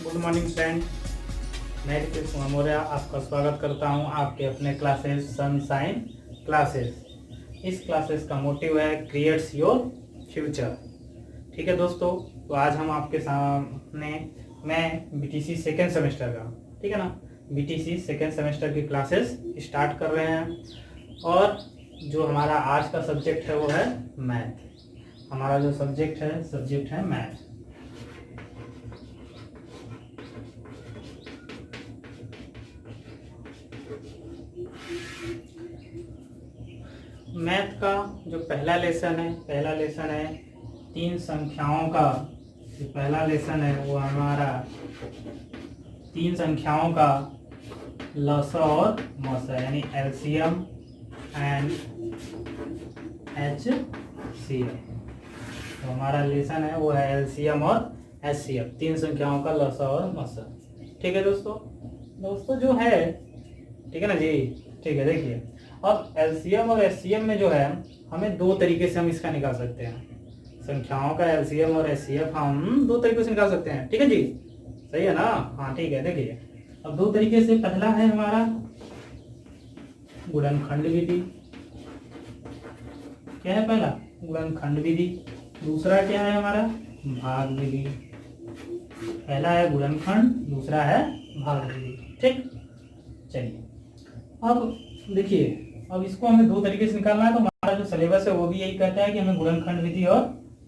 Good morning friend, मैं रितेश मौर्य आपका स्वागत करता हूं आपके अपने क्लासेस सनशाइन क्लासेस। इस क्लासेस का मोटिव है क्रिएट्स योर फ्यूचर। ठीक है दोस्तों, तो आज हम आपके सामने मैं बीटीसी सेकेंड सेमेस्टर का, ठीक है ना, बीटीसी सेकेंड सेमेस्टर की क्लासेस स्टार्ट कर रहे हैं। और जो हमारा आज का सब्जेक्ट है वो है मैथ। हमारा जो सब्जेक्ट है मैथ। मैथ का जो पहला लेसन है तीन संख्याओं का। जो पहला लेसन है वो हमारा तीन संख्याओं का लसा और मसा, यानी एलसीएम एंड एचसीएफ। तो हमारा लेसन है वो है एलसीएम और एचसीएफ, तीन संख्याओं का लसा और मसा। ठीक है दोस्तों जो है, ठीक है ना जी। ठीक है, देखिए अब एलसीएम और एचसीएफ में जो है हमें दो तरीके से हम इसका निकाल सकते हैं। संख्याओं का एलसीएम और एचसीएफ हम दो तरीके से निकाल सकते हैं। ठीक है जी, सही है ना। हाँ ठीक है, देखिए अब दो तरीके से। पहला है हमारा गुणनखंड विधि। क्या है पहला? गुणनखंड विधि। दूसरा क्या है हमारा? भाग विधि। पहला है गुणनखंड, दूसरा है भाग विधि। ठीक, चलिए अब देखिए, अब इसको हमें दो तरीके से निकालना है। तो हमारा जो सिलेबस है वो भी यही कहता है कि हमें गुणनखंड विधि और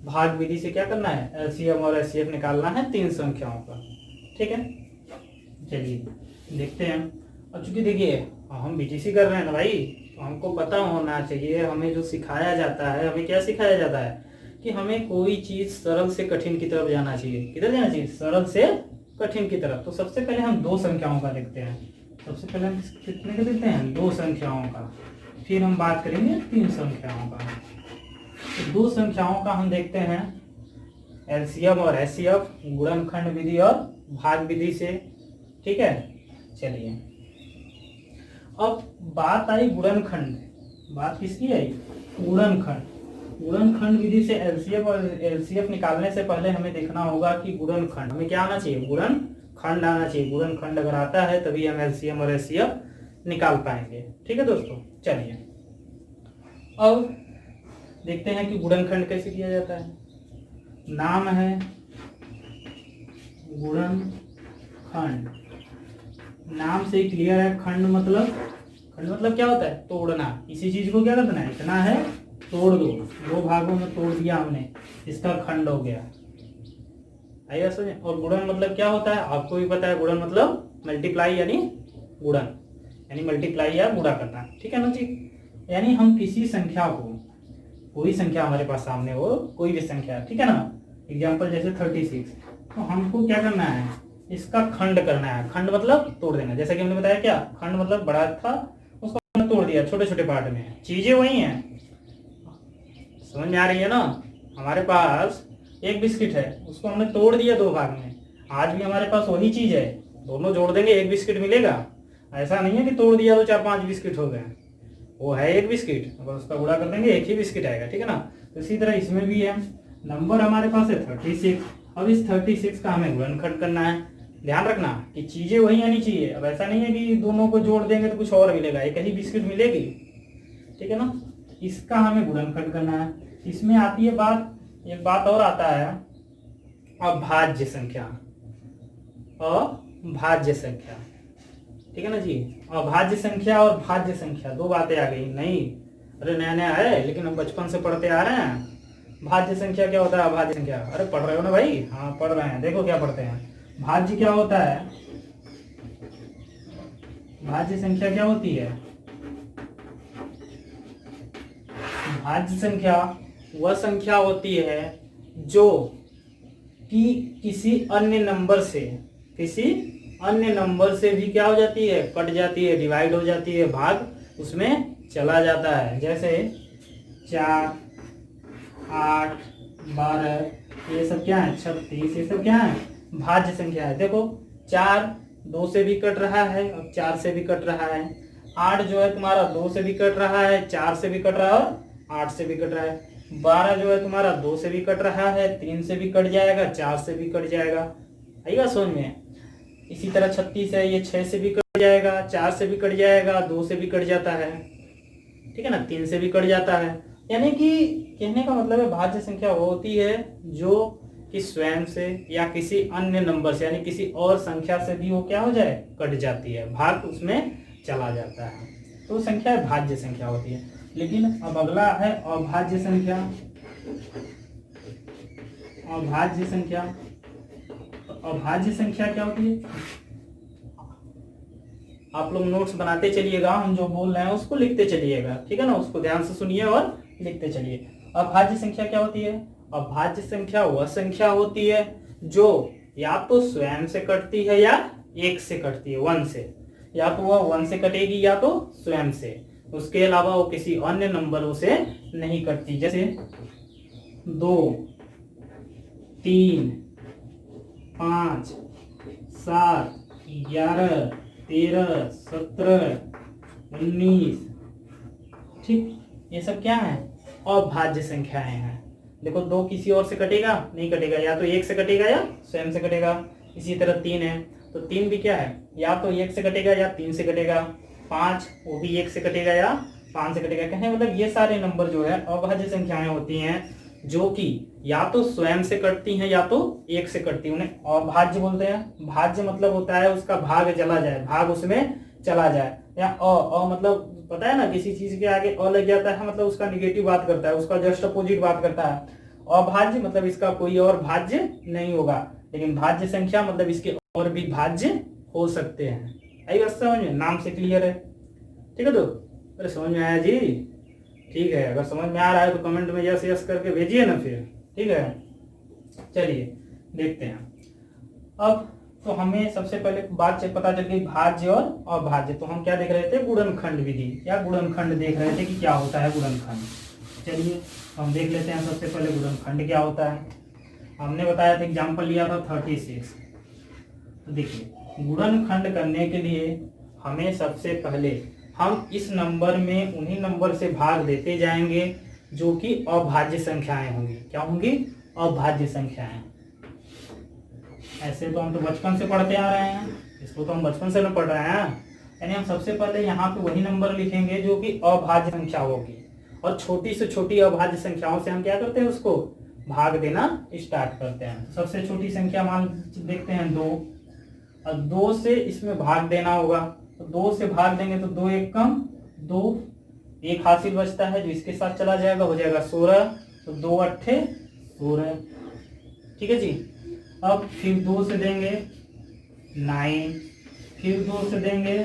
भाग विधि से क्या करना है, एलसीएम और एचसीएफ निकालना है तीन संख्याओं का। ठीक है, चलिए देखते हैं। अब चूंकि देखिए हम बीटीसी कर रहे हैं ना भाई, तो हमको पता होना चाहिए हमें जो सिखाया जाता है, हमें क्या सिखाया जाता है कि हमें कोई चीज सरल से कठिन की तरफ जाना चाहिए। किधर जाना चाहिए? सरल से कठिन की तरफ। तो सबसे पहले हम दो संख्याओं का देखते हैं। सबसे पहले हम कितने का देखते हैं? दो संख्याओं का। फिर हम बात करेंगे तीन संख्याओं का। तो दो संख्याओं का हम देखते हैं एलसीएम और एचसीएफ, गुणनखंड विधि और भाग विधि से। ठीक है, चलिए अब बात आई गुणनखंड। बात किसकी आई? गुणनखंड विधि से एलसीएम और एचसीएफ निकालने से पहले हमें देखना होगा कि गुणनखंड हमें क्या आना चाहिए? गुणनखंड आना चाहिए। गुणनखंड अगर आता है तभी हम एलसीएम और एचसीएफ निकाल पाएंगे। ठीक है दोस्तों, चलिए अब देखते हैं कि गुणनखंड कैसे किया जाता है। नाम है गुणनखंड। नाम से ही क्लियर है। खंड मतलब क्या होता है? तोड़ना। इसी चीज को क्या करना है? इतना है तोड़ दो, दो भागों में तोड़ दिया हमने, इसका खंड हो गया। आइए समझे। और गुणन मतलब क्या होता है? आपको भी पता है, गुणन मतलब मल्टीप्लाई यानी गुणन, यानी मल्टीप्लाई या गुणा करना। ठीक है ना जी। यानी हम किसी संख्या को, कोई संख्या हमारे पास सामने हो, कोई भी संख्या, ठीक है ना, एग्जांपल जैसे 36, तो हमको क्या करना है? इसका खंड करना है। खंड मतलब तोड़ देना। जैसा कि हमने बताया, क्या खंड मतलब बड़ा था, उसको हमने तोड़ दिया छोटे छोटे पार्ट में। चीजें वही हैं, समझ में आ रही है ना। हमारे पास एक बिस्किट है, उसको हमने तोड़ दिया दो भाग में। आज भी हमारे पास वही चीज है, दोनों जोड़ देंगे एक बिस्किट मिलेगा। ऐसा नहीं है कि तोड़ दिया तो 4-5 बिस्किट हो गए। वो है एक बिस्किट, अगर उसका गुणा कर देंगे एक ही बिस्किट आएगा। ठीक है ना। तो इसी तरह इसमें भी है। नंबर हमारे पास है 36। अब इस 36 का हमें गुणनखंड करना है। ध्यान रखना कि चीजें वही आनी चाहिए। अब ऐसा नहीं है कि दोनों को जोड़ देंगे तो कुछ और मिलेगा, एक ही बिस्किट मिलेगी। ठीक है ना। इसका हमें गुणनखंड करना है। इसमें आती है बात, एक बात और आता है, अभाज्य संख्या। अभाज्य संख्या, ठीक है ना जी। अभाज्य संख्या और भाज्य संख्या, दो बातें आ गई। नहीं, अरे नया नया है, लेकिन हम बचपन से पढ़ते आ रहे हैं। भाज्य संख्या क्या होता है? अभाज्य संख्या, अरे पढ़ रहे हो ना भाई? हाँ पढ़ रहे हैं। देखो क्या पढ़ते हैं। भाज्य क्या होता है? भाज्य संख्या क्या होती है? भाज्य संख्या वह संख्या होती है जो कि किसी अन्य नंबर से भी क्या हो जाती है? कट जाती है, डिवाइड हो जाती है, भाग उसमें चला जाता है। जैसे 4, 8, 12, ये सब क्या है? 36, ये सब क्या है? भाज्य संख्या है। देखो 4 2 से भी कट रहा है और 4 से भी कट रहा है। 8 जो है तुम्हारा 2 से भी कट रहा है, 4 से भी कट रहा है और 8 से भी कट रहा है। 12 जो है तुम्हारा 2 से भी कट रहा है, 3 से भी कट जाएगा, 4 से भी कट जाएगा। आई बात समझ में? इसी तरह 36 है, ये 6 से भी कट जाएगा, 4 से भी कट जाएगा, 2 से भी कट जाता है, ठीक है ना, 3 से भी कट जाता है। यानी कि कहने का मतलब है भाज्य संख्या वो होती है जो कि स्वयं से या किसी अन्य नंबर से यानी किसी और संख्या से भी वो क्या हो जाए, कट जाती है, भाग उसमें चला जाता है, तो संख्या भाज्य संख्या होती है। लेकिन अब अगला है अभाज्य संख्या। अभाज्य संख्या, तो अभाज्य संख्या क्या होती है, आप लोग नोट्स बनाते चलिएगा, हम जो बोल रहे हैं उसको लिखते चलिएगा, ठीक है ना, उसको ध्यान से सुनिए और लिखते चलिए। अभाज्य संख्या क्या होती है, अभाज्य संख्या वह संख्या होती है जो या तो स्वयं से कटती है या एक से कटती है, वन से, या तो वह वन से कटेगी या तो स्वयं से, उसके अलावा वो किसी अन्य नंबरों से नहीं कटती। जैसे 2, 3, 5, 7, 11, 13, 17, 19, ठीक, ये सब क्या है, अभाज्य संख्याएं हैं। देखो 2 किसी और से कटेगा नहीं कटेगा, या तो एक से कटेगा या स्वयं से कटेगा। इसी तरह 3 है तो 3 भी क्या है, या तो एक से कटेगा या 3 से कटेगा। 5 वो भी एक से कटेगा या 5 से कटेगा। कहने मतलब ये सारे नंबर जो है अभाज्य संख्याएं होती हैं जो कि या तो स्वयं से कटती हैं या तो एक से कटती है, उन्हें अभाज्य बोलते हैं। भाज्य मतलब होता है उसका भाग चला जाए, भाग उसमें चला जाए। या अ मतलब पता है ना, किसी चीज के आगे अ लग जाता है मतलब उसका निगेटिव बात करता है, उसका जस्ट अपोजिट बात करता है। अभाज्य मतलब इसका कोई और भाज्य नहीं होगा, लेकिन भाज्य संख्या मतलब इसके और भी भाज्य हो सकते हैं। आई बात समझ में, नाम से क्लियर है, ठीक है। तो अरे समझ में आया जी, ठीक है, अगर समझ में आ रहा है तो कमेंट में यस यस करके भेजिए ना फिर, ठीक है। चलिए देखते हैं अब। तो हमें सबसे पहले बात पता चल गई भाज्य और अभाज्य। तो हम क्या देख रहे थे, गुणनखंड विधि या गुणनखंड देख रहे थे कि क्या होता है गुणनखंड। चलिए हम देख लेते हैं सबसे पहले गुणनखंड क्या होता है। हमने बताया था, एग्जाम्पल लिया था 36। तो देखिए गुणनखंड करने के लिए हमें सबसे पहले हम इस नंबर में उन्हीं नंबर से भाग देते जाएंगे जो कि अभाज्य संख्याएं होंगी। क्या होंगी, अभाज्य संख्याएं। ऐसे तो हम तो बचपन से पढ़ते आ रहे हैं, इसको तो हम बचपन से न पढ़ रहे हैं। यानी हम सबसे पहले यहाँ पे वही नंबर लिखेंगे जो कि अभाज्य संख्या होगी, और छोटी से छोटी अभाज्य संख्याओं से हम क्या करते हैं, उसको भाग देना स्टार्ट करते हैं। सबसे छोटी संख्या मान देखते हैं 2, और 2 से इसमें भाग देना होगा। तो 2 से भाग देंगे तो 2 एक कम 2, एक हासिल बचता है जो इसके साथ चला जाएगा, हो जाएगा 16। तो 2 अट्ठे 16, ठीक है जी। अब फिर 2 से देंगे 9, फिर 2 से देंगे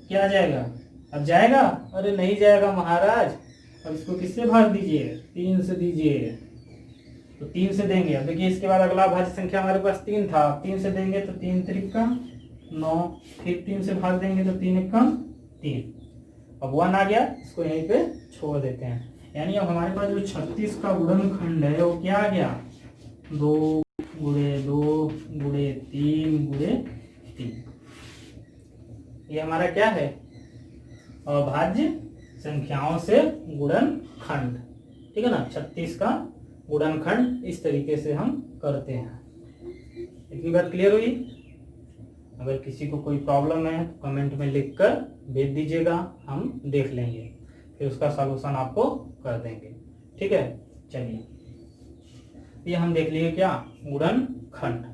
क्या जाएगा, अब जाएगा, अरे नहीं जाएगा महाराज। अब इसको किससे भाग दीजिए, 3 से दीजिए। तो 3 से देंगे, अब देखिए इसके बाद अगला भाज्य संख्या हमारे पास 3 था, 3 से देंगे तो 3 त्रिका 9, फिर 3 से भाग देंगे तो 3 एकम 3। अब 1 आ गया, इसको यहीं पे छोड़ देते हैं। यानी अब हमारे पास जो 36 का गुणनखंड है वो क्या आ गया, 2 गुणे 2 गुणे 3 गुणे 3। ये हमारा क्या है, अभाज्य संख्याओं से गुणनखंड, ठीक है ना। 36 का गुणनखंड इस तरीके से हम करते हैं। इतनी बात क्लियर हुई। अगर किसी को कोई प्रॉब्लम है तो कमेंट में लिखकर भेज दीजिएगा, हम देख लेंगे, फिर उसका सॉल्यूशन आपको कर देंगे, ठीक है। चलिए ये हम देख लिए क्या, गुणनखंड,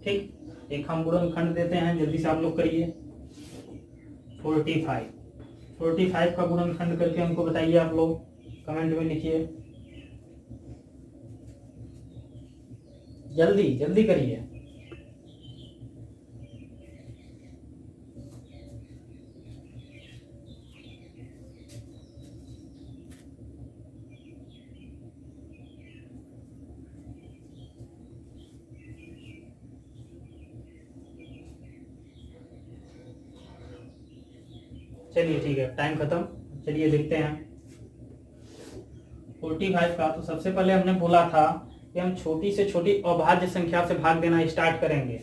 ठीक। एक हम गुणनखंड देते हैं, जल्दी से आप लोग करिए। 45 का गुणनखंड करके हमको बताइए, आप लोग कमेंट में लिखिए, जल्दी जल्दी करिए। चलिए ठीक है, टाइम खत्म। चलिए देखते हैं 45 का। तो सबसे पहले हमने बोला था कि हम छोटी से छोटी अभाज्य संख्या से भाग देना स्टार्ट करेंगे।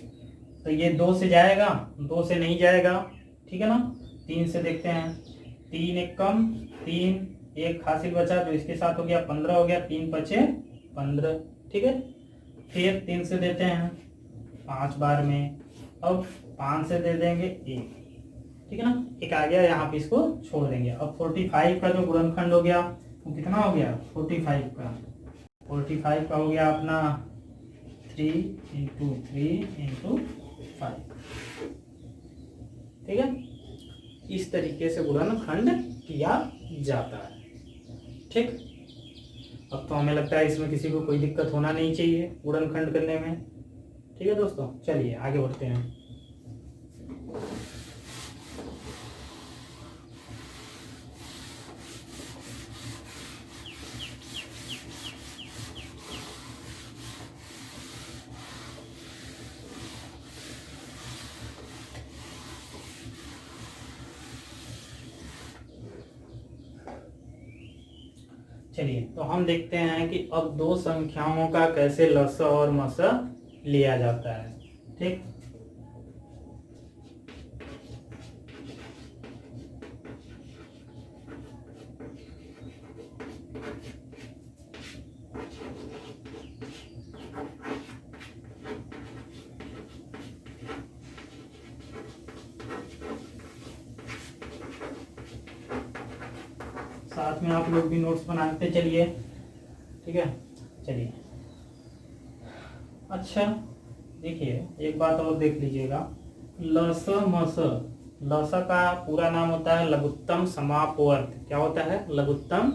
तो ये 2 से जाएगा, 2 से नहीं जाएगा, ठीक है ना। 3 से देखते हैं, 3 एक कम 3, एक हासिल बचा जो इसके साथ हो गया 15 हो गया, 3 पचे 15, ठीक है। फिर 3 से देते हैं 5 बार में, अब 5 से दे देंगे 1, ठीक है ना, एक आ गया, यहाँ पे इसको छोड़ देंगे। अब 45 का जो गुणनखंड हो गया वो कितना हो गया, 45 का हो गया अपना 3 × 3 × 5, ठीक है। इस तरीके से गुणनखंड किया जाता है, ठीक। अब तो हमें लगता है इसमें किसी को कोई दिक्कत होना नहीं चाहिए गुणनखंड करने में, ठीक है दोस्तों। चलिए आगे बढ़ते हैं। चलिए तो हम देखते हैं कि अब दो संख्याओं का कैसे लस और मस लिया जाता है, ठीक। साथ में आप लोग भी नोट्स बनाते चलिए, ठीक है। चलिए अच्छा देखिए, एक बात और देख लीजिएगा, लस मस, लस का पूरा नाम होता है लघुत्तम समापवर्त। क्या होता है, लघुत्तम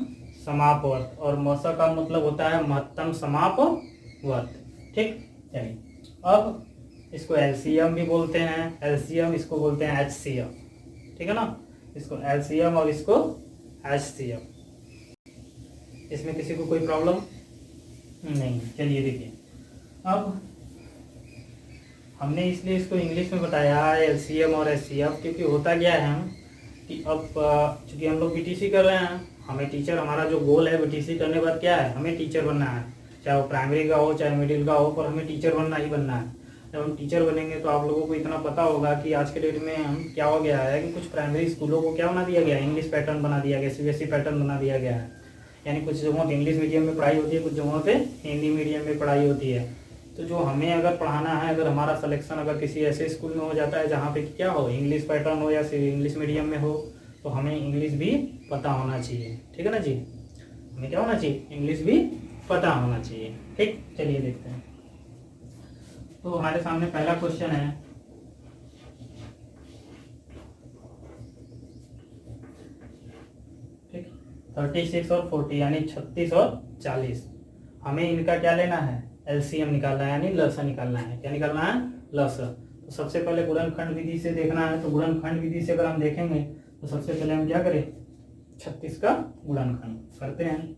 समापवर्त। और मस का मतलब होता है महत्तम समापवर्त, ठीक। चलिए अब इसको एलसीएम भी बोलते हैं, एलसीएम इसको बोलते हैं एचसीएम, ठीक है ना, इसको एलसीएम और इसको एचसीएम। इसमें किसी को कोई प्रॉब्लम नहीं। चलिए देखिए, अब हमने इसलिए इसको इंग्लिश में बताया है एलसीएम और एचसीएफ, क्योंकि होता क्या है कि अब चूंकि हम लोग बीटीसी कर रहे हैं, हमें टीचर, हमारा जो गोल है बीटीसी करने के बाद क्या है, हमें टीचर बनना है, चाहे वो प्राइमरी का हो चाहे मिडिल का हो, पर हमें टीचर बनना ही बनना है। जब हम टीचर बनेंगे तो आप लोगों को इतना पता होगा कि आज के डेट में हम क्या हो गया है कि कुछ प्राइमरी स्कूलों को क्या बना दिया गया है, इंग्लिश पैटर्न बना दिया गया, सीबीएसई पैटर्न बना दिया गया है। यानी कुछ जगहों पर इंग्लिश मीडियम में पढ़ाई होती है, कुछ जगहों पे हिंदी मीडियम में पढ़ाई होती है। तो जो हमें अगर पढ़ाना है, अगर हमारा सिलेक्शन अगर किसी ऐसे स्कूल में हो जाता है जहाँ पे क्या हो, इंग्लिश पैटर्न हो या फिर इंग्लिश मीडियम में हो, तो हमें इंग्लिश भी पता होना चाहिए, ठीक है ना जी। हमें क्या होना चाहिए, इंग्लिश भी पता होना चाहिए, ठीक। चलिए देखते हैं। तो हमारे सामने पहला क्वेश्चन है, ठीक, 36 और 40 यानी 36 और 40, हमें इनका क्या लेना है, एलसीएम निकालना है, यानी लस निकालना है। क्या निकालना है, लस। तो सबसे पहले गुणनखंड विधि से देखना है। तो गुणनखंड विधि से अगर हम देखेंगे तो सबसे पहले हम क्या करें, 36 का गुणनखंड करते हैं।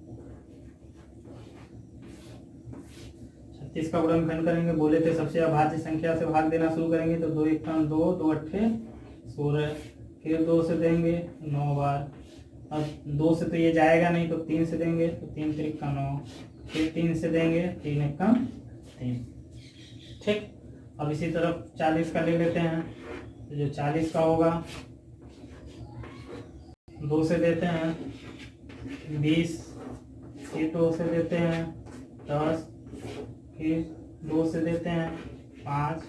36 का गुणनखंड करेंगे, बोले थे सबसे अभाज्य संख्या से भाग देना शुरू करेंगे। तो 2 × 1 = 2, 2 × 8 = 16, फिर 2 से देंगे 9 बार। अब 2 से तो ये जाएगा नहीं, तो 3 से देंगे, तो 3 × 3 = 9, फिर 3 से देंगे, 3 × 1 = 3, ठीक। अब इसी तरफ 40 का ले लेते हैं। तो जो 40 का होगा, 2 से देते हैं 20, फिर 2 से देते हैं 10, फिर 2 से देते हैं 5,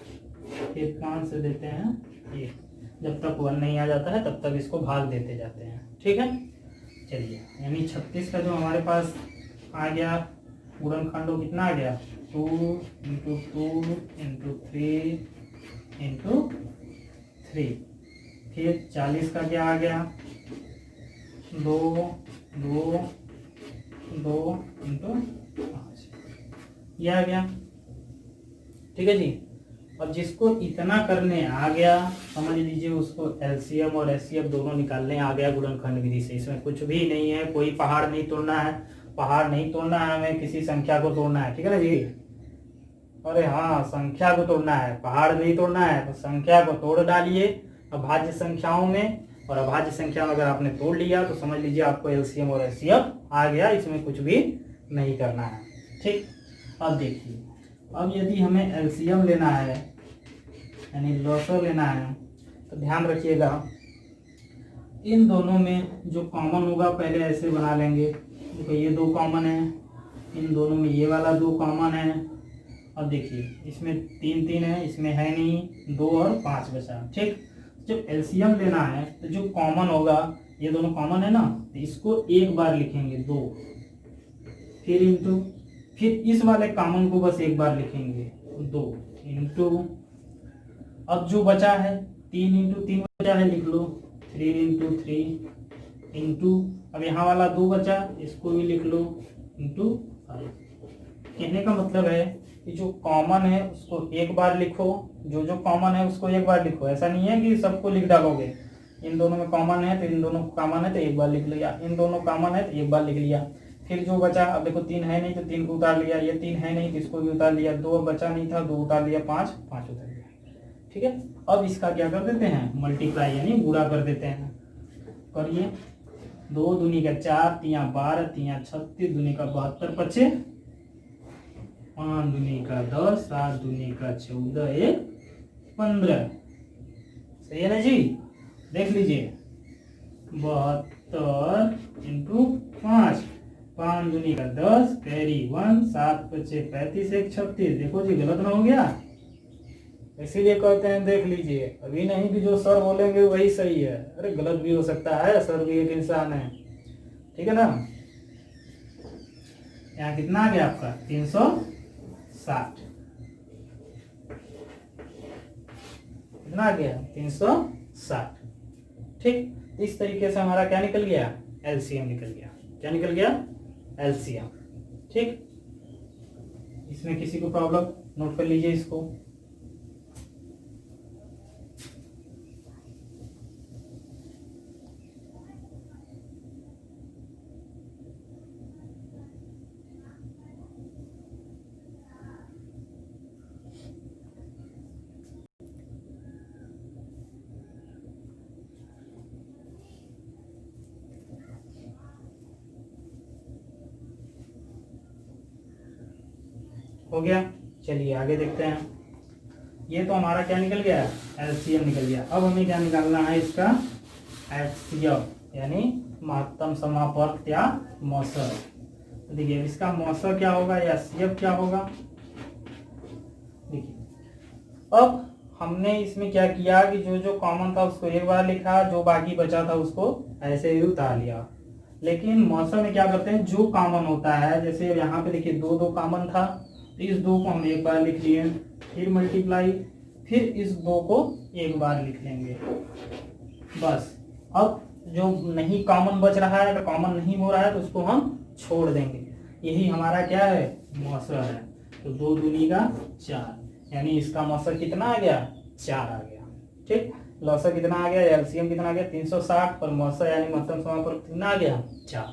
फिर 5 से देते हैं 1। जब तक 1 नहीं आ जाता है तब तक इसको भाग देते जाते हैं, ठीक है। चलिए, यानी 36 का जो हमारे पास आ गया गुणनखंड, वो कितना आ गया, 2 × 2 × 3 × 3। फिर 40 का क्या आ गया, 2 2 2 × 5, यह आ गया, ठीक है जी। अब जिसको इतना करने आ गया, समझ लीजिए उसको एलसीएम और एचसीएफ दोनों निकालने आ गया गुणनखंड विधि से। इसमें कुछ भी नहीं है, कोई पहाड़ नहीं तोड़ना है, पहाड़ नहीं तोड़ना है, हमें किसी संख्या को तोड़ना है, ठीक है ना जी। अरे हाँ, संख्या को तोड़ना है, पहाड़ नहीं तोड़ना है। तो संख्या को तोड़ डालिए अभाज्य संख्याओं में, और अभाज्य संख्या में अगर आपने तोड़ लिया तो समझ लीजिए आपको एलसीएम और एचसीएफ आ गया। इसमें कुछ भी नहीं करना है, ठीक। अब देखिए, अब यदि हमें एलसीएम लेना है यानी लॉसर लेना है, तो ध्यान रखिएगा इन दोनों में जो कॉमन होगा पहले ऐसे बना लेंगे। देखो ये 2 कॉमन है, इन दोनों में ये वाला 2 कॉमन है, अब देखिए इसमें 3 3 है, इसमें है नहीं, 2 और 5 बचा। ठीक, जब एलसीएम लेना है तो जो कॉमन होगा, ये दोनों कॉमन है ना, तो इसको एक बार लिखेंगे 2, फिर इंटू, फिर इस वाले कॉमन को बस एक बार लिखेंगे 2 इंटू, अब जो बचा है 3 इंटू 3 बचा है, लिख लो 3 इंटू 3 इंटू, अब यहाँ वाला 2 बचा, इसको भी लिख लो इंटू 5। कहने का मतलब है कि जो कॉमन है उसको एक बार लिखो, जो जो कॉमन है उसको एक बार लिखो। ऐसा नहीं है कि सबको लिख डालोगे। इन दोनों में कॉमन है तो इन दोनों कॉमन है तो एक बार लिख लिया, इन दोनों कॉमन है तो एक बार लिख लिया। फिर जो बचा, अब देखो 3 है नहीं तो 3 को उतार लिया, ये 3 है नहीं तो इसको भी उतार लिया, 2 बचा नहीं था 2 उतार लिया, 5 उतार लिया। ठीक है, अब इसका क्या कर देते हैं, मल्टीप्लाई यानी गुणा कर देते हैं। करिए, 2 दूनी का 4, 3 12, 3 36, दूनी का 72, 25, 5 दूनी का 10, 7 दूनी का 14, 1 15। सही है ना जी? देख लीजिए 72 इंटू 5, 5 दूनी का 10, कैरी 1, 7 25 35, 1 36। देखो जी गलत ना हो गया, इसीलिए कहते हैं देख लीजिए, अभी नहीं कि जो सर बोलेंगे वही सही है। अरे गलत भी हो सकता है, सर भी एक इंसान है। ठीक है ना? यहाँ कितना आ गया आपका 360, कितना आ गया 360। ठीक, इस तरीके से हमारा क्या निकल गया, एलसीएम निकल गया। क्या निकल गया, एलसीएम। ठीक, इसमें किसी को प्रॉब्लम, नोट कर लीजिए इसको। हो गया, चलिए आगे देखते हैं। ये तो हमारा क्या निकल गया, एलसीएम निकल गया। अब हमें क्या निकालना है, इसका एचसीएफ यानी महत्तम समापर्त या मौसर। तो देखिए इसका मौसर क्या होगा या सीएफ क्या होगा। देखिए अब हमने इसमें क्या किया कि जो जो कॉमन था उसको एक बार लिखा, जो बाकी बचा था उसको ऐसे ही उतार लिया। लेकिन मौसर में क्या करते हैं, जो कॉमन होता है, जैसे यहाँ पे देखिए 2 2 कॉमन था, इस 2 को हम एक बार लिख लिए, फिर मल्टीप्लाई, फिर इस 2 को एक बार लिख लेंगे बस। अब जो नहीं कॉमन बच रहा है, अगर कॉमन नहीं हो रहा है तो उसको हम छोड़ देंगे। यही हमारा क्या है, मौसर है। तो 2 दूनी का 4, यानी इसका मौसर कितना आ गया, 4 आ गया। ठीक, लौसर कितना आ गया, एलसीएम कितना आ गया 360, और मौसर यानी महत्तम समापर्त कितना आ गया, 4।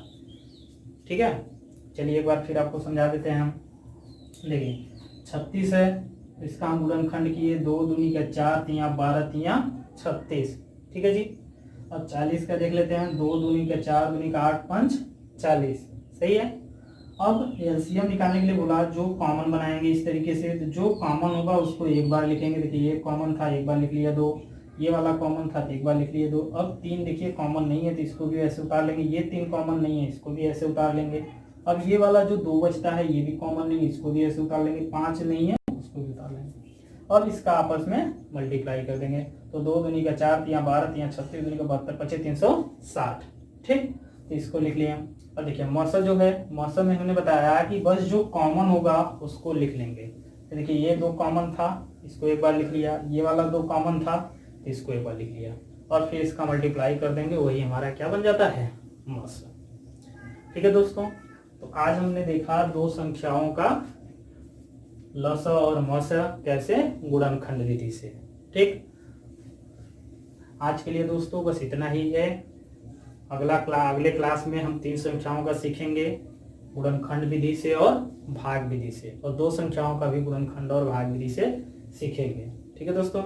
ठीक है, चलिए एक बार फिर आपको समझा देते हैं हम। देखिए 36 है, इसका हम गुणनखंड किए, 2 दूनी का 4, 3 12, 3 36। ठीक है जी। अब 40 का देख लेते हैं, 2 दूनी का 4, दूनी का 8, 5 40। सही है। अब एलसीएम निकालने के लिए बोला, जो कॉमन बनाएंगे इस तरीके से, तो जो कॉमन होगा उसको एक बार लिखेंगे। देखिए ये कॉमन था, एक बार लिख लिया 2, ये वाला कॉमन था तो एक बार लिख लिए 2। अब 3 देखिए कॉमन नहीं है तो इसको भी ऐसे उतार लेंगे, ये 3 कॉमन नहीं है इसको भी ऐसे उतार लेंगे। अब ये वाला जो 2 बचता है ये भी कॉमन नहीं, इसको भी ऐसे उतार लेंगे। 5 नहीं है उसको भी उतार लेंगे, और इसका आपस में मल्टीप्लाई कर देंगे। तो 2 दूनी का 4, 3 12, 3 36, दूनी का 72, 25 360। ठीक, तो इसको लिख लिया। और देखिए मौसर जो है, मौसर में हमने बताया कि बस जो कॉमन होगा उसको लिख लेंगे। तो देखिए ये 2 कॉमन था, इसको एक बार लिख लिया, ये वाला 2 कॉमन था तो इसको एक बार लिख लिया, और फिर इसका मल्टीप्लाई कर देंगे, वही हमारा क्या बन जाता है, मौसर। ठीक है दोस्तों, तो आज हमने देखा 2 संख्याओं का लसा और मौसा कैसे गुणनखंड विधि से। ठीक, आज के लिए दोस्तों बस इतना ही है। अगले क्लास में हम 3 संख्याओं का सीखेंगे गुणनखंड विधि से और भाग विधि से, और 2 संख्याओं का भी गुणनखंड और भाग विधि से सीखेंगे। ठीक है दोस्तों,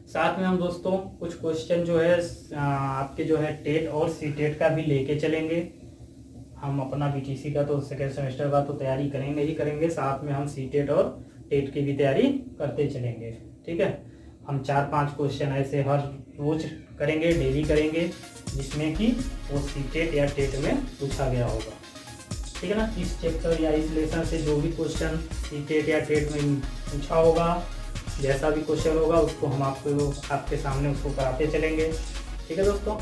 साथ में हम दोस्तों कुछ क्वेश्चन जो है आपके जो है टेट और सी टेट का भी लेके चलेंगे। हम अपना बीटीसी का तो सेकेंड सेमेस्टर का तो तैयारी करेंगे ही करेंगे, साथ में हम सी टेट और टेट की भी तैयारी करते चलेंगे। ठीक है, हम 4-5 क्वेश्चन ऐसे हर रोज करेंगे, डेली करेंगे, जिसमें कि वो सी टेट या टेट में पूछा गया होगा। ठीक है ना। इस चैप्टर या इस लेसन से जो भी क्वेश्चन टेट या टेट में पूछा होगा, जैसा भी क्वेश्चन होगा उसको हम आपको आपके सामने उसको कराते चलेंगे। ठीक है दोस्तों।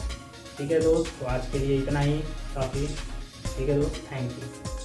ठीक है दोस्त, तो आज के लिए इतना ही काफ़ी। ठीक है दोस्त, थैंक यू।